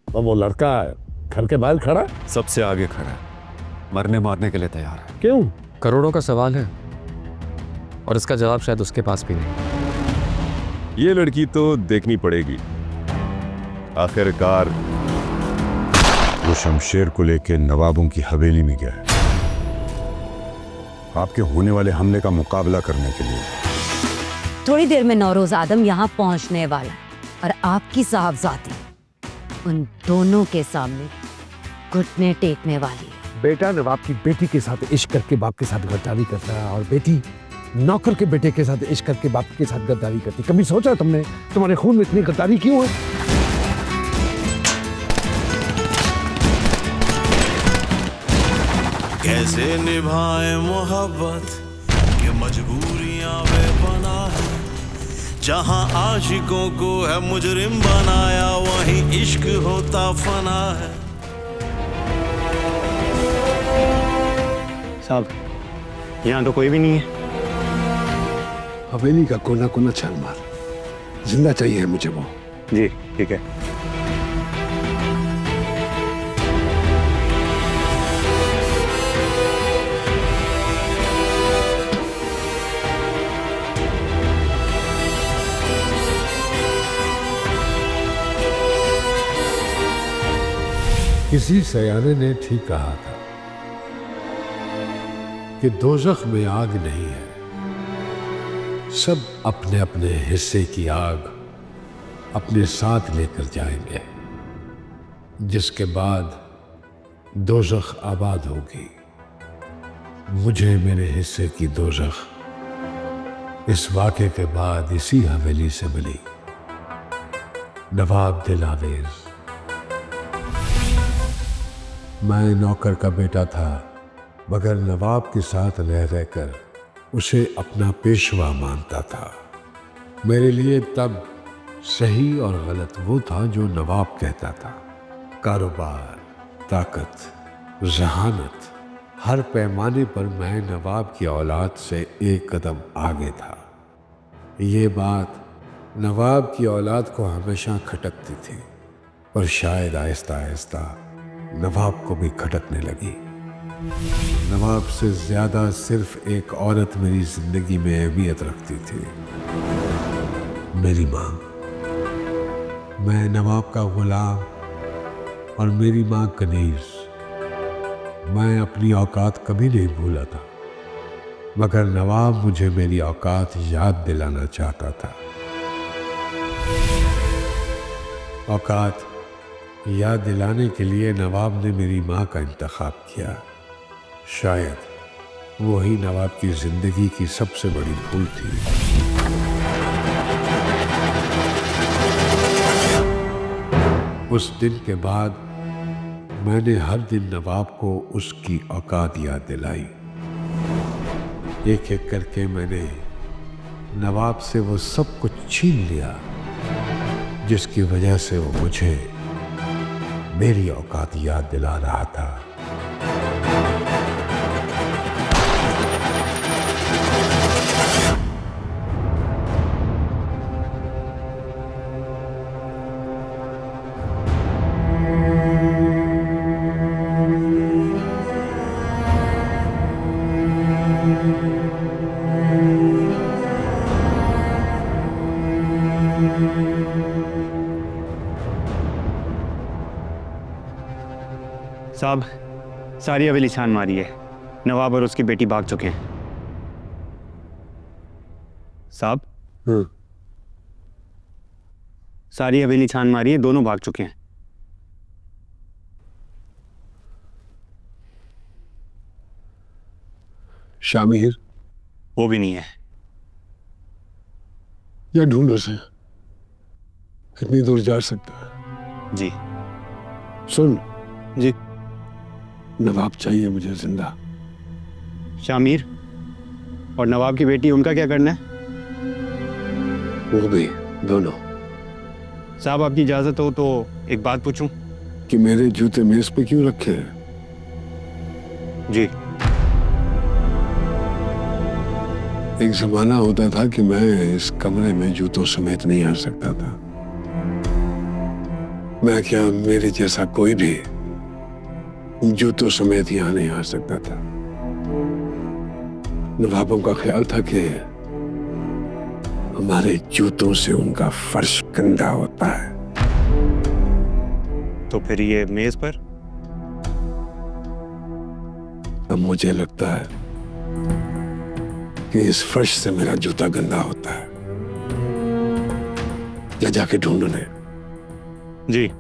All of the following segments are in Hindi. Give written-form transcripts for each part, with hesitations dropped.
और वो लड़का घर के बाहर खड़ा है? सबसे आगे खड़ा है, मरने मारने के लिए तैयार है। क्यों? करोड़ों का सवाल है और इसका जवाब शायद उसके पास भी नहीं। ये लड़की तो देखनी पड़ेगी। आखिरकार वो शमशेर को लेके नवाबों की हवेली में गया है, आपके होने वाले हमले का मुकाबला करने के लिए। थोड़ी देर में नौरोज आदम यहाँ पहुँचने वाला है और आपकी साहबजादी उन दोनों के सामने घुटने टेकने वाली है। बेटा नवाब की बेटी के साथ इश्क करके बाप के साथ गद्दारी करता है और बेटी नौकर के बेटे के साथ इश्क करके बाप के साथ गद्दारी करती। कभी सोचा तुमने तुम्हारे खून में इतनी गद्दारी क्यों है? कैसे निभाए मोहब्बत ये मजबूरियां बेपना है। जहां आशिकों को है मुजरिम बनाया वहीं इश्क होता फना है। साहब यहाँ तो कोई भी नहीं है। हवेली का कोना कोना छान मार, जिंदा चाहिए मुझे वो। जी ठीक है। किसी सयाने ने ठीक कहा था कि दोज़ख में आग नहीं है, सब अपने अपने हिस्से की आग अपने साथ लेकर जाएंगे, जिसके बाद दोज़ख आबाद होगी। मुझे मेरे हिस्से की दोज़ख इस वाक़े के बाद इसी हवेली से मिली। नवाब दिलावेज। मैं नौकर का बेटा था, मगर नवाब के साथ रह रहकर उसे अपना पेशवा मानता था। मेरे लिए तब सही और गलत वो था जो नवाब कहता था। कारोबार, ताकत, जहानत, हर पैमाने पर मैं नवाब की औलाद से एक कदम आगे था। ये बात नवाब की औलाद को हमेशा खटकती थी, पर शायद आहिस्ता आहिस्ता नवाब को भी खटकने लगी। नवाब से ज़्यादा सिर्फ एक औरत मेरी जिंदगी में अहमियत रखती थी, मेरी माँ। मैं नवाब का गुलाम और मेरी माँ कनीज़। मैं अपनी औकात कभी नहीं भूला था, मगर नवाब मुझे मेरी औकात याद दिलाना चाहता था। औकात याद दिलाने के लिए नवाब ने मेरी माँ का इंतखाब किया। शायद वही नवाब की जिंदगी की सबसे बड़ी भूल थी। उस दिन के बाद मैंने हर दिन नवाब को उसकी औकात याद दिलाई। एक एक करके मैंने नवाब से वो सब कुछ छीन लिया जिसकी वजह से वो मुझे मेरी औकात याद दिला रहा था। साहब सारी हवेली छान मारी है, नवाब और उसकी बेटी भाग चुके हैं। साहब सारी हवेली छान मारी है, दोनों भाग चुके हैं। शामिर वो भी नहीं है। या ढूंढो से, इतनी दूर जा सकता है? जी सुन जी। नवाब चाहिए मुझे जिंदा। शामिर और नवाब की बेटी, उनका क्या करना है? वो भी, दोनों। साहब आपकी इजाजत हो तो एक बात पूछूं? कि मेरे जूते मेज पे क्यों रखे हैं? जी। एक जमाना होता था कि मैं इस कमरे में जूतों समेत नहीं आ सकता था। मैं क्या, मेरे जैसा कोई भी जूतों समेत यहां नहीं आ सकता था। नवाबों का ख्याल था कि हमारे जूतों से उनका फर्श गंदा होता है। तो फिर ये मेज पर? अब मुझे लगता है कि इस फर्श से मेरा जूता गंदा होता है। या जाके ढूंढ उन्हें। जी।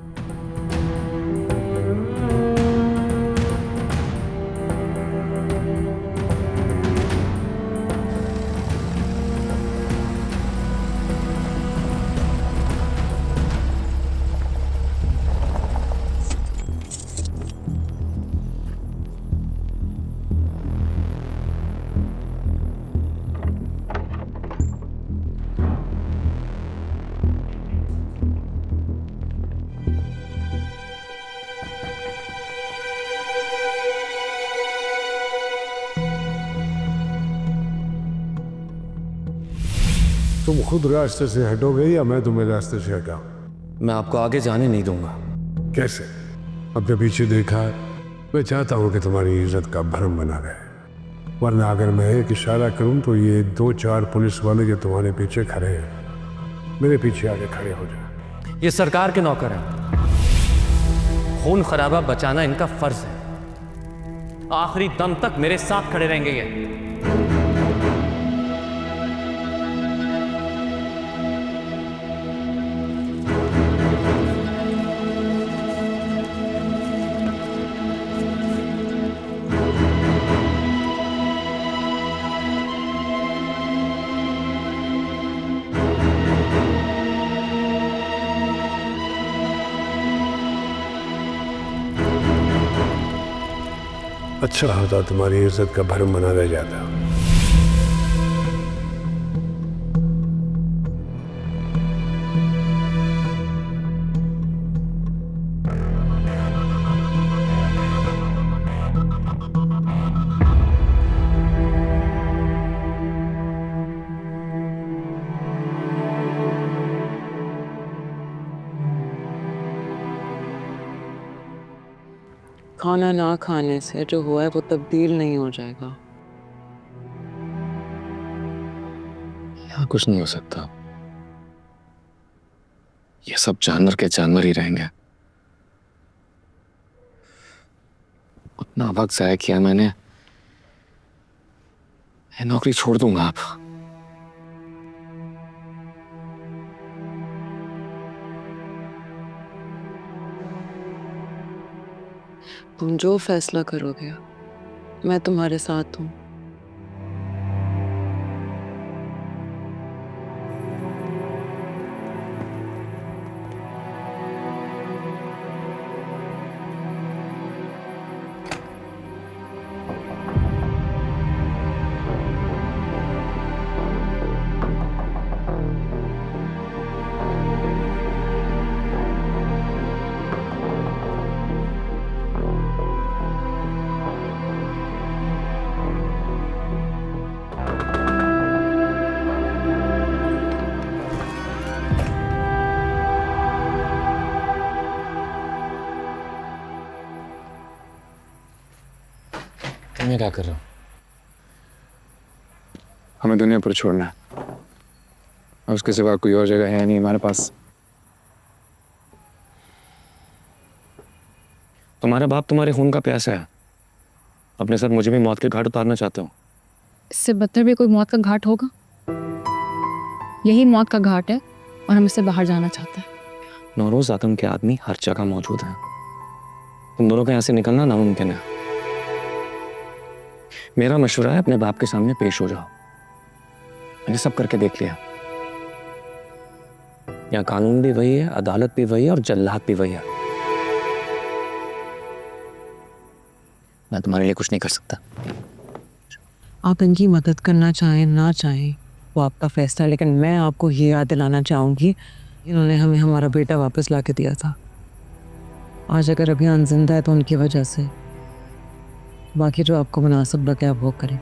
तुम खुद रास्ते से हटोगे या मैं तुम्हें रास्ते से हटाऊं? मैं आपको आगे जाने नहीं दूंगा। कैसे? अपने पीछे देखा, मैं चाहता हूं कि तुम्हारी इज्जत का भरम बना रहे, वरना अगर मैं एक इशारा करूं तो ये 2-4 पुलिस वाले जो तुम्हारे पीछे खड़े हैं, मेरे पीछे आगे खड़े हो जाए। ये सरकार के नौकर हैं, खून खराबा बचाना इनका फर्ज है। आखिरी दम तक मेरे साथ खड़े रहेंगे ये। अच्छा होता तुम्हारी इज्जत का भरम बना रह जाता। खाना ना खाने से जो हुआ है वो तब्दील नहीं हो जाएगा। यहाँ कुछ नहीं हो सकता। ये सब जानवर के जानवर ही रहेंगे। उतना वक्त जाया किया मैंने, ये नौकरी छोड़ दूंगा आप। तुम जो फैसला करोगे मैं तुम्हारे साथ हूँ। मैं क्या कर रहा हूँ? हमें दुनिया पर छोड़ना है और उसके सिवा कोई और जगह है नहीं हमारे पास। तुम्हारा बाप तुम्हारे खून का प्यासा है। अपने साथ मुझे भी मौत के घाट उतारना चाहते हो? इससे बदतर भी कोई मौत का घाट होगा? यही मौत का घाट है और हम इससे बाहर जाना चाहते हैं। नौरोज आदम के आदमी हर जगह मौजूद हैं। तुम दोनों का यहाँ से निकलना नामुमकिन है। मेरा मशवरा है अपने बाप के सामने पेश हो जाओ। मैंने सब करके देख लिया। यहाँ कानून भी वही है, अदालत भी वही है और जल्लाद भी वही है। मैं तुम्हारे लिए कुछ नहीं कर सकता। आप इनकी मदद करना चाहें ना चाहें वो आपका फैसला है, लेकिन मैं आपको ये याद दिलाना चाहूँगी इन्होंने हमें हमारा बेटा वापस ला के दिया था। आज अगर अभियान जिंदा है तो उनकी वजह से। बाकी जो आपको मुनासिब लगे आप वो करें।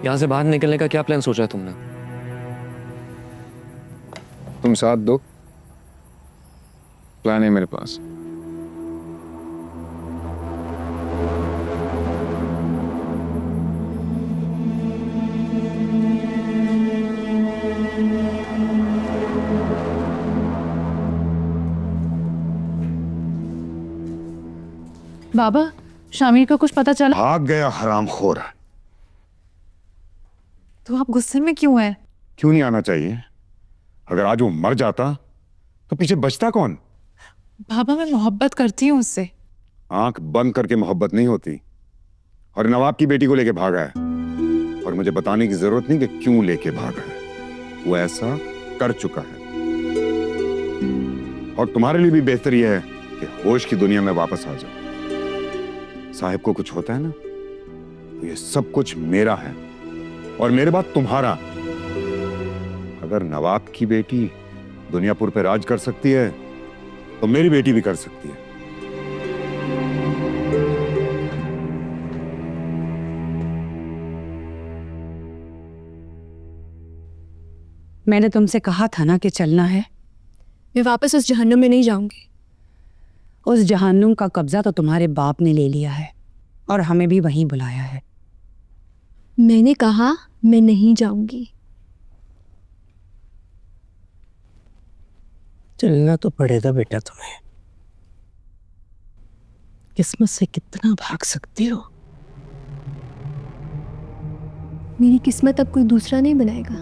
यहाँ से बाहर निकलने का क्या प्लान सोचा है तुमने? तुम साथ दो, प्लान है मेरे पास। बाबा, शामिर का कुछ पता चला? भाग गया हरामखोर। तो आप गुस्से में क्यों हैं? क्यों नहीं आना चाहिए? अगर आज वो मर जाता तो पीछे बचता कौन? बाबा, मैं मोहब्बत करती हूँ उससे। आंख बंद करके मोहब्बत नहीं होती। और नवाब की बेटी को लेके भागा है, और मुझे बताने की जरूरत नहीं कि क्यों लेके भागा है। वो ऐसा कर चुका है। और तुम्हारे लिए भी बेहतर यह है कि होश की दुनिया में वापस आ जाओ। साहिब को कुछ होता है ना, तो ये सब कुछ मेरा है और मेरे बाद तुम्हारा। अगर नवाब की बेटी दुनियापुर पे राज कर सकती है तो मेरी बेटी भी कर सकती है। मैंने तुमसे कहा था ना कि चलना है। मैं वापस उस जहन्नुम में नहीं जाऊंगी। उस जहन्नुम का कब्जा तो तुम्हारे बाप ने ले लिया है और हमें भी वहीं बुलाया है। मैंने कहा मैं नहीं जाऊंगी। चलना तो पड़ेगा बेटा तुम्हें। किस्मत से कितना भाग सकती हो? मेरी किस्मत अब कोई दूसरा नहीं बनाएगा।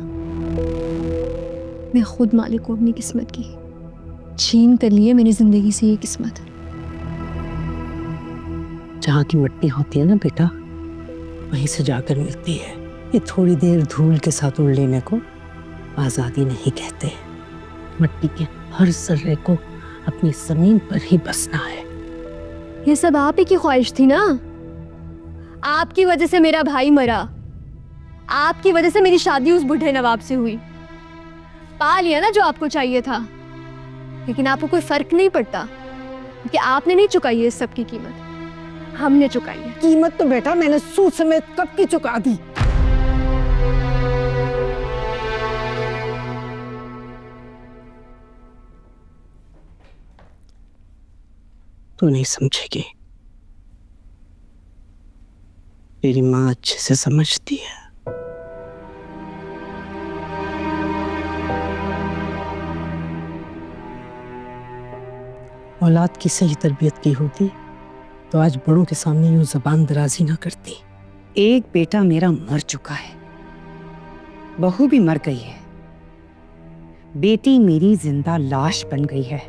मैं खुद मालिक हूँ अपनी किस्मत की। छीन कर लिए मेरी जिंदगी से ये किस्मत। जहाँ की मिट्टी होती है ना बेटा, वहीं से जाकर मिलती है। ये थोड़ी देर धूल के साथ उड़ लेने को आज़ादी नहीं कहते। मिट्टी के हर जर्रे को अपनी जमीन पर ही बसना है। ये सब आप ही की ख्वाहिश थी ना। आपकी वजह से मेरा भाई मरा। आपकी वजह से मेरी शादी उस बूढ़े नवाब से हुई। पा लिया ना जो आपको चाहिए था, लेकिन आपको कोई फर्क नहीं पड़ता कि आपने नहीं चुकाई है इस सब की कीमत, हमने चुकाई है। कीमत तो बेटा मैंने सूद समेत कब की चुका दी। तू नहीं समझेगी। तेरी माँ अच्छे से समझती है। औलाद की सही तरबियत की होती तो आज बड़ों के सामने यूं जबान दराजी ना करती। एक बेटा मेरा मर चुका है, बहू भी मर गई है, बेटी मेरी जिंदा लाश बन गई है,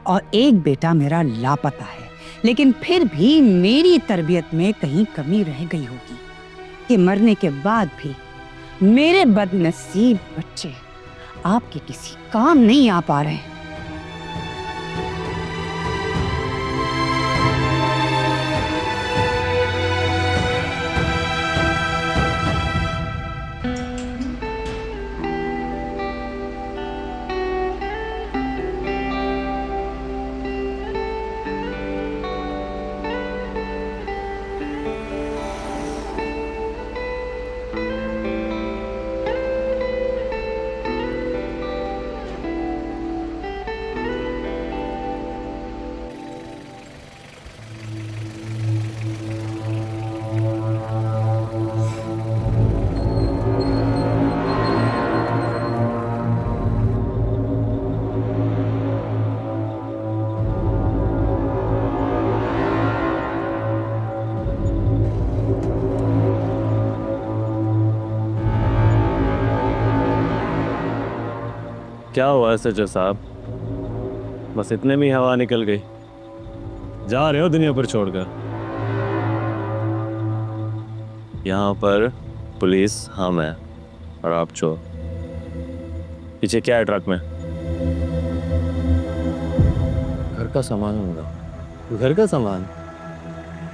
और एक बेटा मेरा लापता है। लेकिन फिर भी मेरी तरबियत में कहीं कमी रह गई होगी कि मरने के बाद भी मेरे बदनसीब बच्चे आपके किसी काम नहीं आ पा रहे हैं। क्या हुआ सजर साहब? बस इतने में ही हवा निकल गई। जा रहे हो दुनिया पर छोड़कर? यहाँ पर पुलिस हम है और आप चोर। पीछे क्या है ट्रक में? घर का सामान होगा। घर का सामान?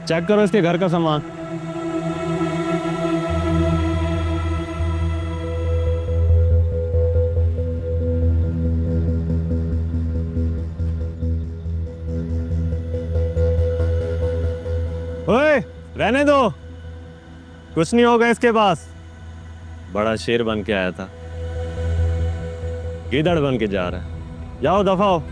चेक करो इसके घर का सामान। ओए, रहने दो, कुछ नहीं होगा इसके पास। बड़ा शेर बन के आया था, गिदड़ बन के जा रहा है। जाओ दफा हो।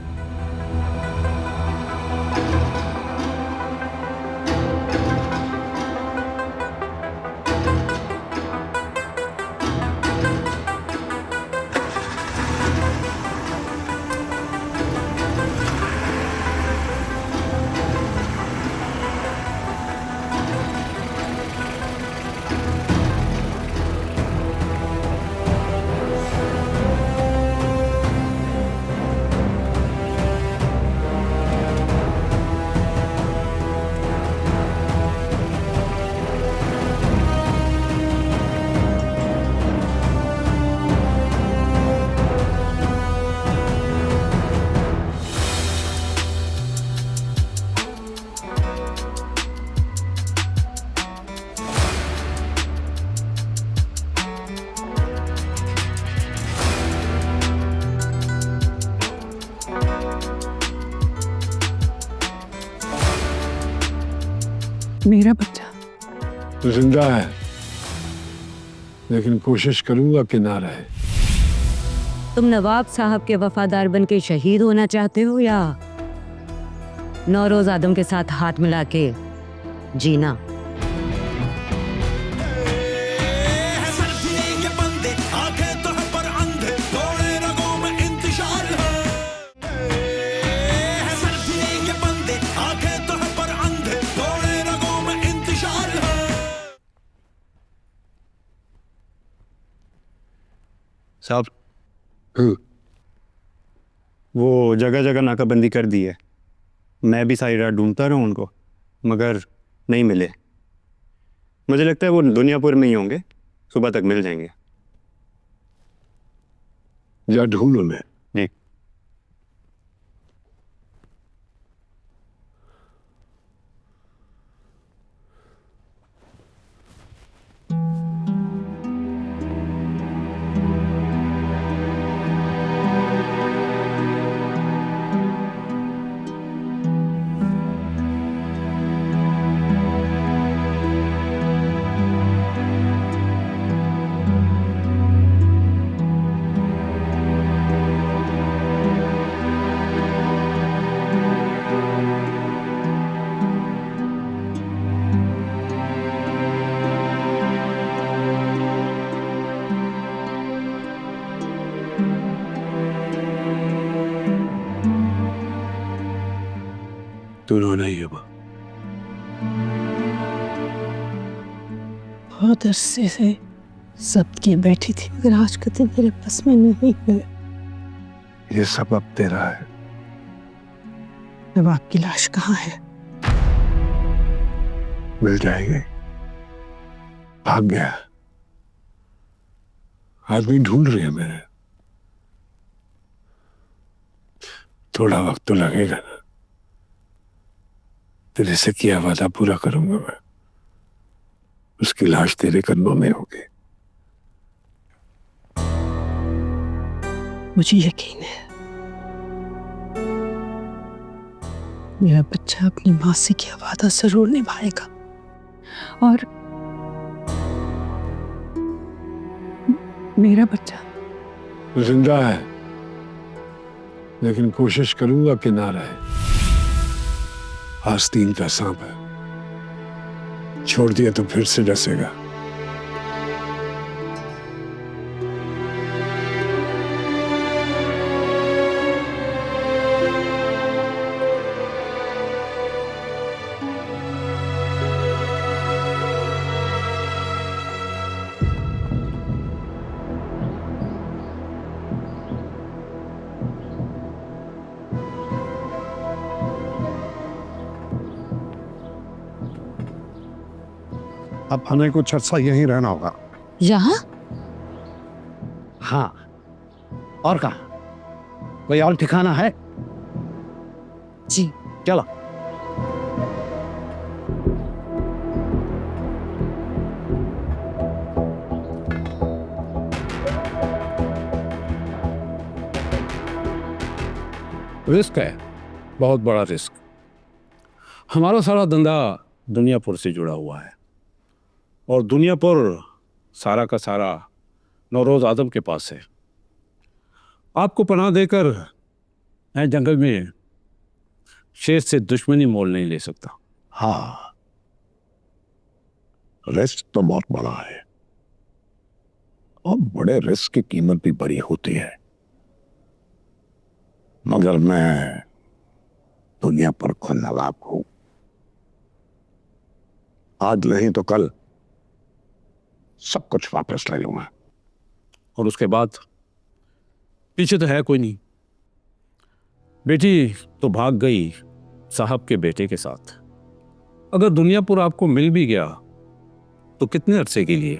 मेरा बच्चा जिंदा है, लेकिन कोशिश करूंगा कि ना रहे। तुम नवाब साहब के वफादार बन के शहीद होना चाहते हो या नौरोज आदम के साथ हाथ मिला के जीना? साहब, वो जगह जगह नाकाबंदी कर दी है। मैं भी सारी रात ढूंढता रहा उनको, मगर नहीं मिले। मुझे लगता है वो दुनियापुर में ही होंगे, सुबह तक मिल जाएंगे। या ढूंढ उन्हें। जी। तू रो नहीं है। बहुत अरसे से जब्त की बैठी थी, मगर आज के दिन मेरे बस में नहीं है। ये सब अब तेरा है। अब आपकी लाश कहाँ है? मिल जाएगी। भाग गया। आदमी ढूंढ रही है मेरे। थोड़ा वक्त तो लगेगा ना। तेरे से किया वादा पूरा करूंगा मैं। उसकी लाश तेरे कदमों में होगी। मुझे यकीन है मेरा बच्चा अपनी माँ से किया वादा जरूर निभाएगा। और मेरा बच्चा जिंदा है, लेकिन कोशिश करूंगा कि ना रहे। आस्तीन का सांप है, छोड़ दिया तो फिर से डसेगा। अब हमें कुछ अर्सा यहीं रहना होगा। यहाँ? हाँ, और कहाँ? कोई और ठिकाना है? जी चलो। रिस्क है, बहुत बड़ा रिस्क। हमारा सारा धंधा दुनियापुर से जुड़ा हुआ है और दुनियापुर सारा का सारा नौरोज आदम के पास है। आपको पनाह देकर मैं जंगल में शेर से दुश्मनी मोल नहीं ले सकता। हाँ, रिस्क तो बहुत बड़ा है और बड़े रिस्क की कीमत भी बड़ी होती है, मगर मैं दुनिया पर खुद नवाब हूं। आज नहीं तो कल सब कुछ वापस ले लूंगा। और उसके बाद पीछे तो है कोई नहीं। बेटी तो भाग गई साहब के बेटे के साथ। अगर दुनियापुर आपको मिल भी गया तो कितने अरसे के लिए?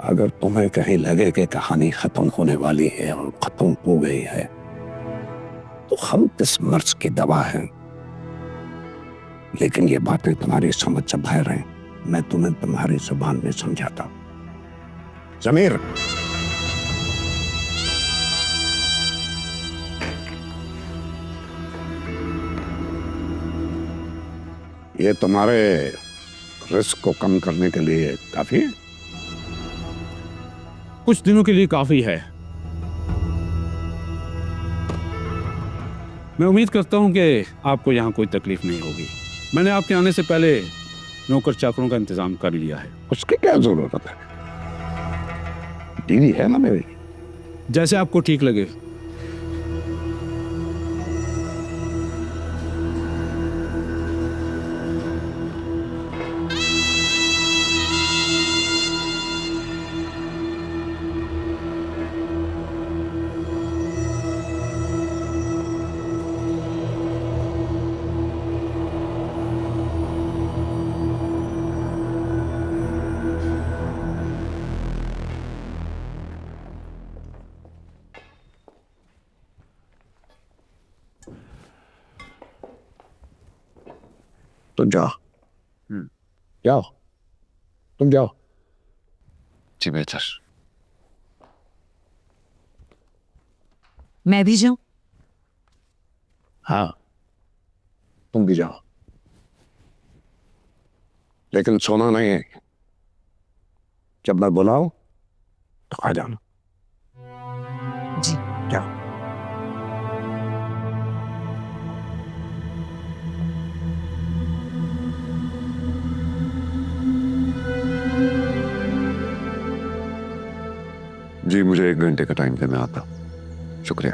अगर तुम्हें कहीं लगे कि कहानी खत्म होने वाली है और खत्म हो गई है, तो हम किस मर्ज की दवा हैं। लेकिन ये बातें तुम्हारी समझ से बाहर हैं। मैं तुम्हें तुम्हारी जुबान में समझाता हूं। जमीर, ये तुम्हारे रिस्क को कम करने के लिए काफी है? कुछ दिनों के लिए काफी है। मैं उम्मीद करता हूं कि आपको यहाँ कोई तकलीफ नहीं होगी। मैंने आपके आने से पहले नौकर चाकरों का इंतजाम कर लिया है। उसकी क्या जरूरत है? बीवी है ना मेरी। जैसे आपको ठीक लगे। तुम जाओ। जाओ, तुम जाओ। जी बेहतर। मैं भी जाऊं? हाँ, तुम भी जाओ, लेकिन सोना नहीं है। जब मैं बुलाऊं तो आ जाना। जी। जाओ। जी मुझे 1 घंटे का टाइम दे, मैं आता। शुक्रिया।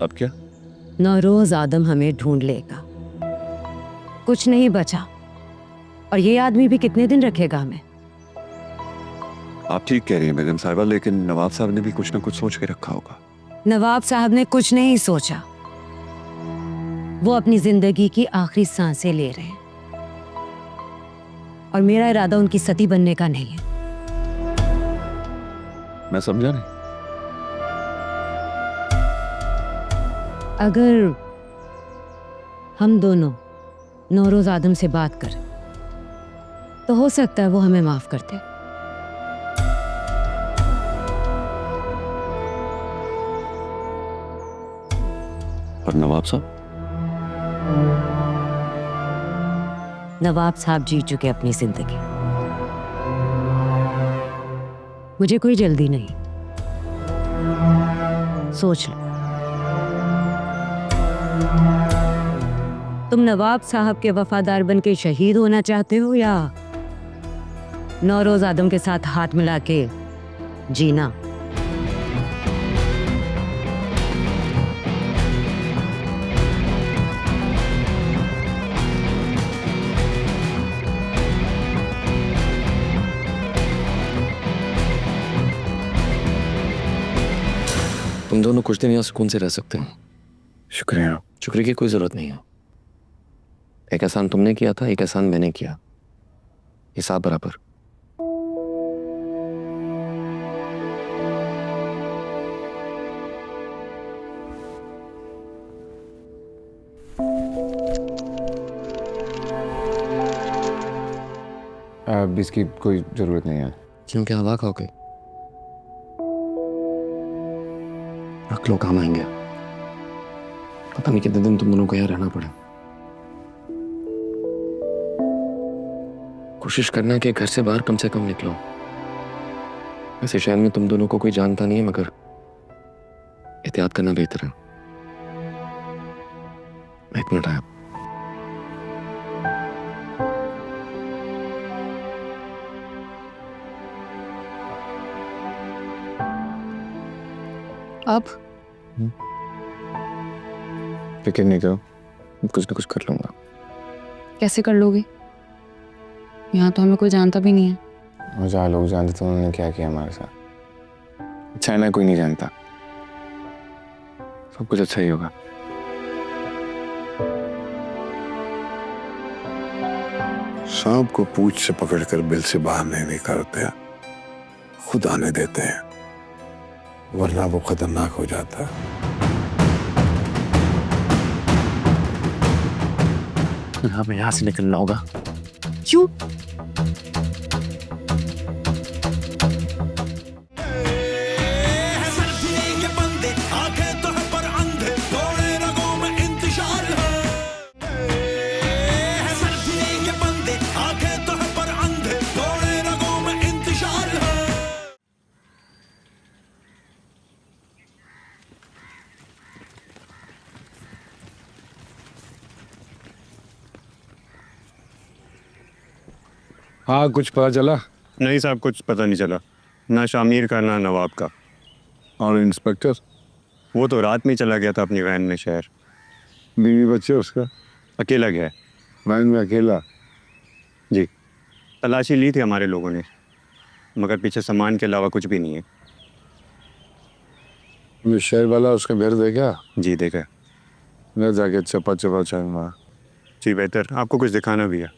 अब क्या? नौरोज आदम हमें ढूंढ लेगा। कुछ नहीं बचा, और ये आदमी भी कितने दिन रखेगा हमें? आप ठीक कह रही हैं बेगम साहिबा, लेकिन नवाब साहब ने भी कुछ ना कुछ सोच के रखा होगा। नवाब साहब ने कुछ नहीं सोचा। वो अपनी जिंदगी की आखिरी सांसें ले रहे हैं, और मेरा इरादा उनकी सती बनने का नहीं है। मैं समझा नहीं। अगर हम दोनों नौरोज आदम से बात करें तो हो सकता है वो हमें माफ कर दे। और नवाब साहब? नवाब साहब जी चुके अपनी जिंदगी। मुझे कोई जल्दी नहीं। सोच लो, तुम नवाब साहब के वफादार बन के शहीद होना चाहते हो, या नौरोज आदम के साथ हाथ मिला के जीना? तुम दोनों कुछ दिन यहाँ सुकून से रह सकते हैं। शुक्रिया। शुक्रिया की कोई जरूरत नहीं है। एक एहसान तुमने किया था, एक एहसान मैंने किया, हिसाब बराबर। अब इसकी कोई जरूरत नहीं है। क्योंकि हवा खाओगे? रख लो, काम आएंगे। पता नहीं कितने दिन तुम दोनों को यहाँ रहना पड़ा। कोशिश करना कि घर से बाहर कम से कम निकलो। वैसे शहर में तुम दोनों को कोई जानता नहीं है, मगर एहतियात करना बेहतर है। एक मिनट आया। आप फिक्र नहीं करो, कुछ ना कुछ कर लूंगा। कैसे कर लोगे? यहाँ तो हमें कोई जानता भी नहीं है। और जहाँ लोग जानते तो उन्होंने क्या किया हमारे साथ। अच्छा है ना, कोई नहीं जानता, सब कुछ अच्छा ही होगा। सांप को पूंछ से पकड़कर बिल से बाहर नहीं निकालते, खुद आने देते हैं, वरना वो खतरनाक हो जाता है। हमें यहाँ से निकलना होगा। क्यों? हाँ, कुछ पता चला? नहीं साहब, कुछ पता नहीं चला, ना शामिर का ना नवाब का। और इंस्पेक्टर? वो तो रात में चला गया था अपनी वैन में शहर। बीवी बच्चे उसका? अकेला गया है। वैन में अकेला? जी, तलाशी ली थी हमारे लोगों ने, मगर पीछे सामान के अलावा कुछ भी नहीं है। शहर वाला उसका घर देखा? जी देखा। मैं जाके चपा चपा चलना। जी बेहतर, आपको कुछ दिखाना भी है।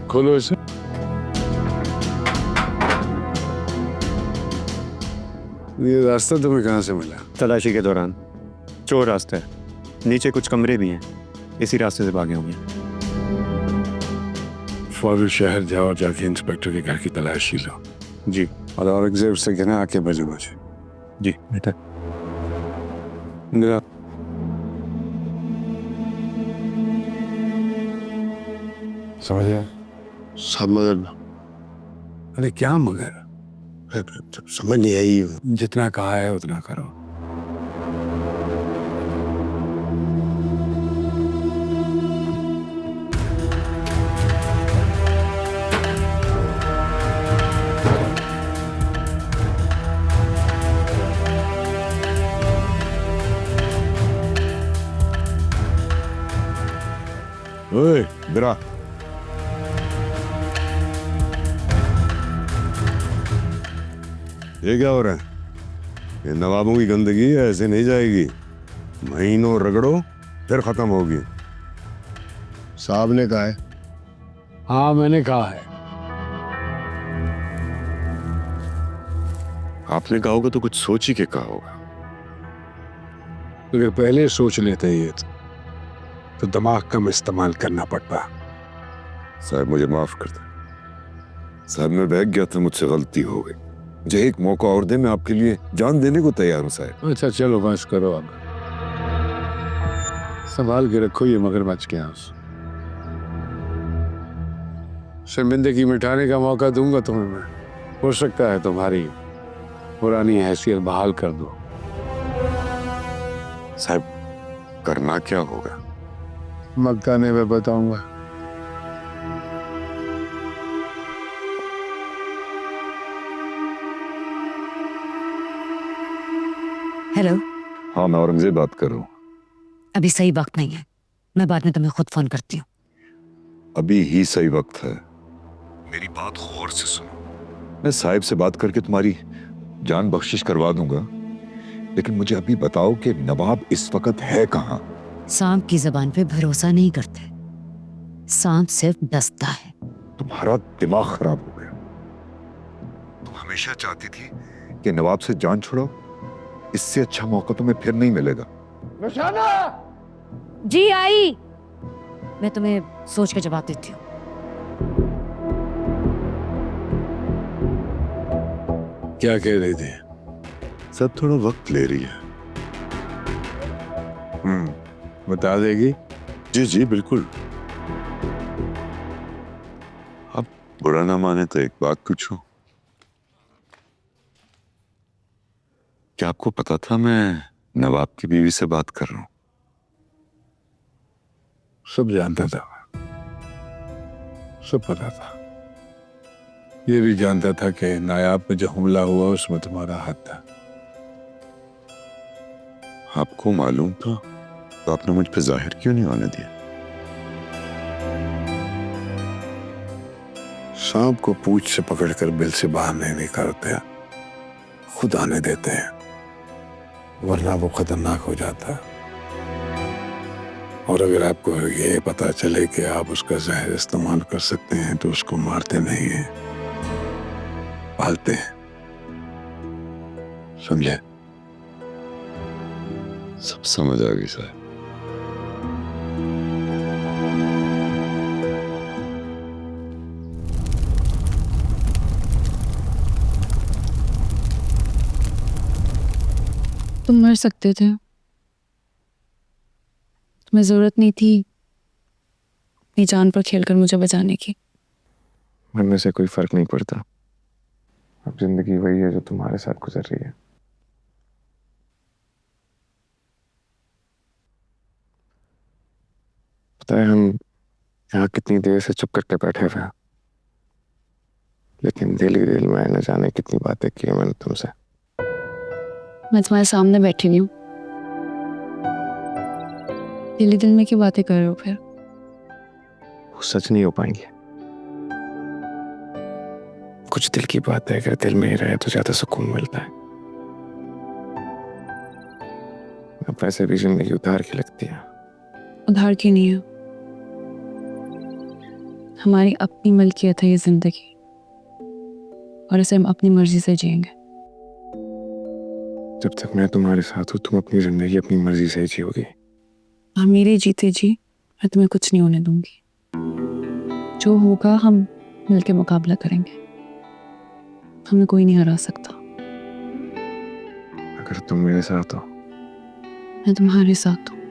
खोलो इसे। ये रास्ता तुम्हें कहाँ से मिला? तलाशी के दौरान। चोर रास्ता है, नीचे कुछ कमरे भी हैं, इसी रास्ते से भागे होंगे। फौरन शहर जाओ, जाके इंस्पेक्टर के घर की तलाशी लो। जी। और औरंगजेब से कहना आके बजे मुझे। जी बेटा। समझ गया? सब मगर अरे क्या मगर? समझ नहीं आई। जितना कहा है उतना करो। ओए बिरा, ये क्या हो रहा है? ये नवाबों की गंदगी है, ऐसे नहीं जाएगी। महीनों रगड़ो फिर खत्म होगी। साहब ने कहा है। हाँ मैंने कहा है। आपने कहा होगा तो कुछ सोच ही के कहा होगा। अगर पहले सोच लेते ये तो दिमाग कम इस्तेमाल करना पड़ता। साहब मुझे माफ कर दे। साहब मैं बहक गया था, मुझसे गलती हो गई। मुझे एक मौका और दे, मैं आपके लिए जान देने को तैयार हूँ साहब। अच्छा चलो बस करो, अब संभाल के रखो ये मगरमच्छ के हाथ। शर्मिंदगी मिटाने का मौका दूंगा तुम्हें मैं। हो सकता है तुम्हारी पुरानी हैसियत बहाल कर दो। साहब करना क्या होगा? मक्का ने मैं बताऊंगा। हेलो। हाँ, मैं औरंगजेब बात कर रहा हूँ। अभी सही वक्त नहीं है, मैं बाद में तुम्हें खुद फोन करती हूँ। अभी ही सही वक्त है। मेरी बात गौर से सुनो। मैं साहिब से बात करके तुम्हारी जान बख्शिश करवा दूंगा, लेकिन मुझे अभी बताओ कि नवाब इस वक्त है कहाँ? सांप की जबान पे भरोसा नहीं करते, सांप सिर्फ डसता है। तुम्हारा दिमाग खराब हो गया। तुम हमेशा चाहती थी कि नवाब से जान छुड़ाओ। इससे अच्छा मौका तुम्हें फिर नहीं मिलेगा। रुशाना! जी आई, मैं तुम्हें सोच के जवाब देती हूँ। क्या कह रही थी? सब थोड़ा वक्त ले रही है। बता देगी? जी जी बिल्कुल। अब बुरा ना माने तो एक बात पूछूं। क्या आपको पता था मैं नवाब की बीवी से बात कर रहा हूं? सब जानता था, सब पता था। ये भी जानता था कि नायाब में जो हमला हुआ उसमें तुम्हारा हाथ था। आपको मालूम था तो आपने मुझ पे जाहिर क्यों नहीं होने दिया? सांप को पूंछ से पकड़कर बिल से बाहर नहीं निकालते, खुद आने देते हैं, वरना वो खतरनाक हो जाता है। और अगर आपको ये पता चले कि आप उसका जहर इस्तेमाल कर सकते हैं तो उसको मारते नहीं हैं, पालते हैं। समझे? सब समझ आ गई साहब। तुम मर सकते थे, तुम्हें जरूरत नहीं थी अपनी जान पर खेलकर मुझे बचाने की। मरने से कोई फर्क नहीं पड़ता। अब जिंदगी वही है जो तुम्हारे साथ गुजर रही है। पता है हम यहाँ कितनी देर से चुप करके बैठे हुए हैं, लेकिन दिल ही दिल में न जाने कितनी बातें की है मैंने तुमसे। मैं तुम्हारे सामने बैठी हुई हूँ, दिल दिल में क्यों बातें कर रहे हो फिर? वो सच नहीं हो पाएंगी। कुछ दिल की बात है, अगर दिल में ही रहे तो ज्यादा सुकून मिलता है। अब वैसे भी जिंदगी उधार की लगती है। उधार की नहीं है, हमारी अपनी मलकियत है ये जिंदगी, और इसे हम अपनी मर्जी से जिएंगे। जब तक मैं तुम्हारे साथ हूँ तुम अपनी जिंदगी अपनी मर्जी से ही जियोगी। हाँ, मेरे जीते जी मैं तुम्हें कुछ नहीं होने दूंगी। जो होगा हम मिलके मुकाबला करेंगे, हमें कोई नहीं हरा सकता। अगर तुम मेरे साथ हो, मैं तुम्हारे साथ हूँ।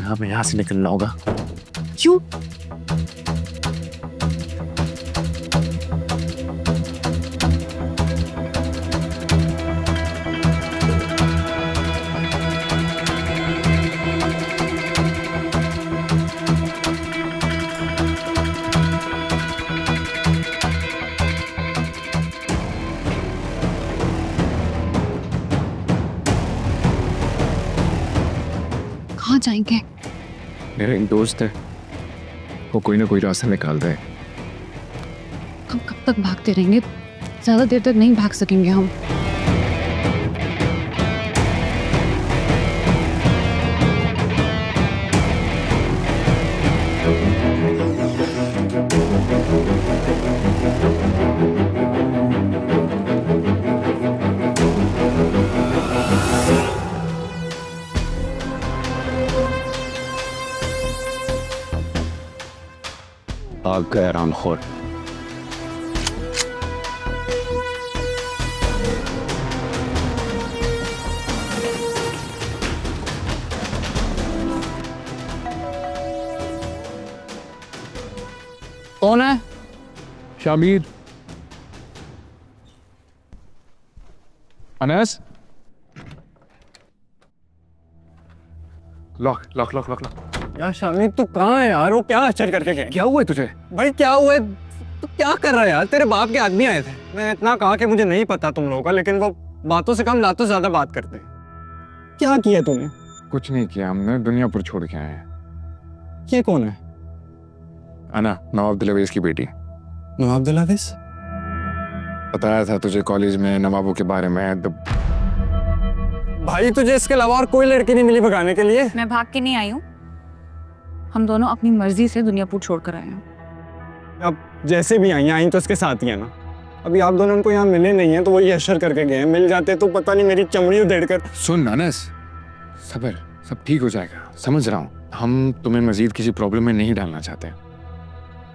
हमें यहाँ से निकलना होगा। क्यों? कहाँ जाएंगे? मेरा एक दोस्त है, वो कोई ना कोई रास्ता निकाल रहा है। हम कब तक भागते रहेंगे? ज्यादा देर तक नहीं भाग सकेंगे हम। आग का हैरान खोर। कौन है? Shamir. Anas. Lock lock lock lock lock. यार शामिर तू कहाँ है यार? वो क्या आश्चर्य करके गए? क्या हुआ है तुझे? भाई क्या हुआ है? तू क्या कर रहा है यार? तेरे बाप के आदमी आए थे। मैं इतना कहा कि मुझे नहीं पता तुम लोगों का, लेकिन वो बातों से कम लातों से ज्यादा बात करते हैं। क्या किया तूने? कुछ नहीं किया, हमने दुनियापुर छोड़ के आए हैं। ये कौन है? अना, नवाब दिलावेज की बेटी। नवाब दिलावेज? बताया था तुझे कॉलेज में नवाबों के बारे में। भाई तुझे इसके अलावा और कोई लड़की नहीं मिली भगाने के लिए? मैं भाग के नहीं आई हूँ, हम दोनों अपनी मर्जी से दुनियापुर छोड़कर आए हैं। अब जैसे भी आई तो इसके साथ ही है ना। अभी आप दोनों उनको यहाँ मिले नहीं हैं तो वही अशर करके गए। मिल जाते तो पता नहीं मेरी चमड़ी उधेड़ कर। सुन अनस, सबर, सब ठीक हो जाएगा, समझ रहा हूँ। हम तुम्हें मजीद किसी प्रॉब्लम में नहीं डालना चाहते।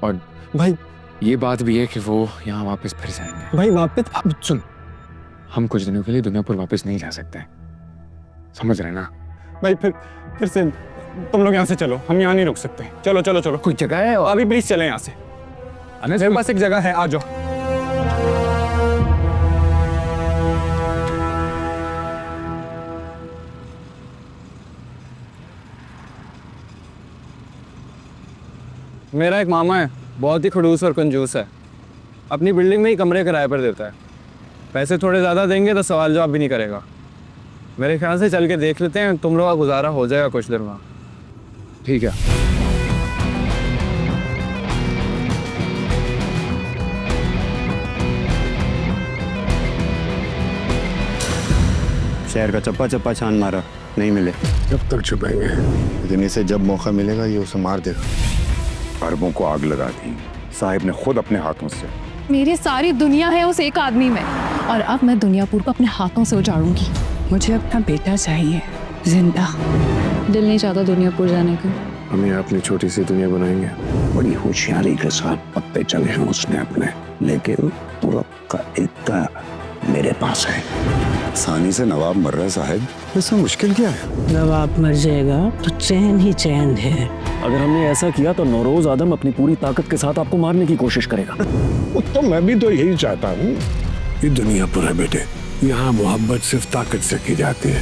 और भाई ये बात भी है कि वो यहाँ वापस फिर जाएंगे। भाई वापस? अब सुन, हम कुछ दिनों के लिए दुनियापुर वापस नहीं जा सकते, समझ रहे ना? भाई फिर से तुम लोग यहाँ से चलो, हम यहाँ नहीं रुक सकते। चलो चलो चलो, कोई जगह है? अभी प्लीज चले यहाँ से। मेरे पास एक जगह है, आ जाओ। मेरा एक मामा है, बहुत ही खड़ूस और कंजूस है। अपनी बिल्डिंग में ही कमरे किराए पर देता है। पैसे थोड़े ज़्यादा देंगे तो सवाल जवाब भी नहीं करेगा। मेरे ख्याल से चल के देख लेते हैं, तुम लोग का गुजारा हो जाएगा कुछ देर वहाँ। ठीक है। शहर का चप्पा चप्पा छान मारा, नहीं मिले। कब तक छुपेंगे? लेकिन इसे जब मौका मिलेगा ये उसे मार देगा। अरबों को आग लगा दी साहिब ने खुद अपने हाथों से। मेरी सारी दुनिया है उस एक आदमी में, और अब मैं दुनियापुर को अपने हाथों से उजाड़ूंगी। मुझे अपना बेटा चाहिए, जिंदा। दिल नहीं चाहता दुनियापुर जाने का। हम यहाँ अपनी छोटी सी दुनिया बनाएंगे। बड़ी होशियारी के साथ पत्ते चले हैं उसने अपने, लेकिन तुरक का इक्का मेरे पास है। आसानी से नवाब मर रहा है साहिब, इसमें मुश्किल क्या है? नवाब मर जाएगा तो चैन ही चैन है। अगर हमने ऐसा किया तो नौरोज आदम अपनी पूरी ताकत के साथ आपको मारने की कोशिश करेगा। तो मैं भी तो यही चाहता हूँ। ये दुनियापुर है बेटे, यहाँ मोहब्बत सिर्फ ताकत से की जाती है।